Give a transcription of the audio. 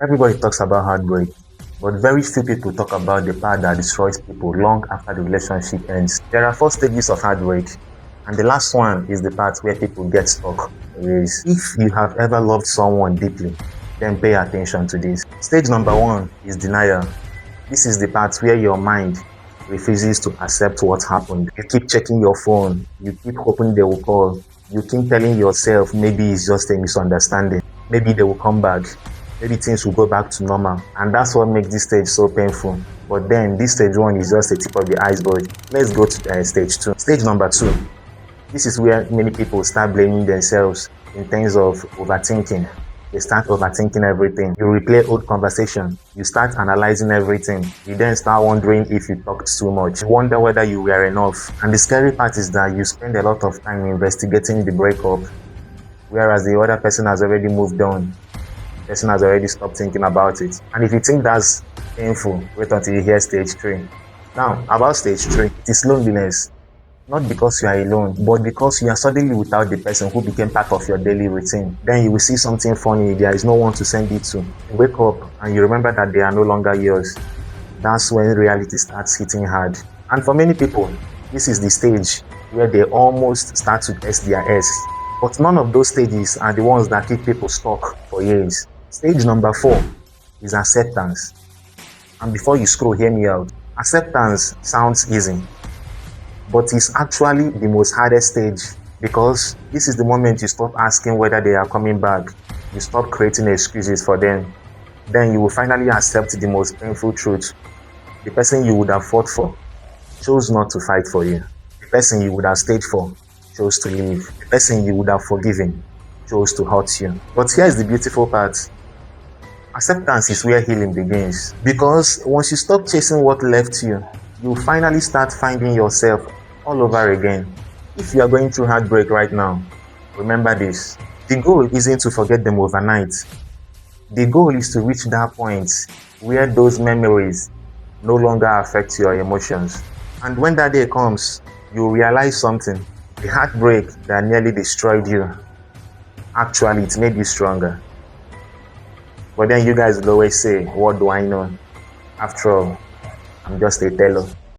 Everybody talks about heartbreak, but very few people talk about the part that destroys people long after the relationship ends. There are 4 stages of heartbreak, and the last one is the part where people get stuck. If you have ever loved someone deeply, then pay attention to this. Stage number 1 is denial. This is the part where your mind refuses to accept what happened. You keep checking your phone, you keep hoping they will call, you keep telling yourself maybe it's just a misunderstanding, maybe they will come back, maybe things will go back to normal, and that's what makes this stage so painful. But then this stage 1 is just the tip of the iceberg. Let's go to stage 2. Stage number 2. This is where many people start blaming themselves in terms of overthinking. They start overthinking everything. You replay old conversation. You start analyzing everything. You then start wondering if you talked too much. You wonder whether you were enough. And the scary part is that you spend a lot of time investigating the breakup, whereas the other person has already moved on. The person has already stopped thinking about it. And if you think that's painful, wait until you hear stage 3. Now, about stage 3, it is loneliness. Not because you are alone, but because you are suddenly without the person who became part of your daily routine. Then you will see something funny, there is no one to send it to. You wake up and you remember that they are no longer yours. That's when reality starts hitting hard. And for many people, this is the stage where they almost start to test their S. But none of those stages are the ones that keep people stuck for years. Stage number 4 is acceptance. And before you scroll, hear me out. Acceptance sounds easy, but it's actually the most hardest stage, because this is the moment you stop asking whether they are coming back. You stop creating excuses for them. Then you will finally accept the most painful truth. The person you would have fought for chose not to fight for you. The person you would have stayed for chose to leave. The person you would have forgiven chose to hurt you. But here's the beautiful part. Acceptance is where healing begins. Because once you stop chasing what left you, you'll finally start finding yourself all over again. If you are going through heartbreak right now, remember this. The goal isn't to forget them overnight. The goal is to reach that point where those memories no longer affect your emotions. And when that day comes, you'll realize something. The heartbreak that nearly destroyed you, actually it made you stronger. But then you guys will always say, what do I know? After all, I'm just a teller.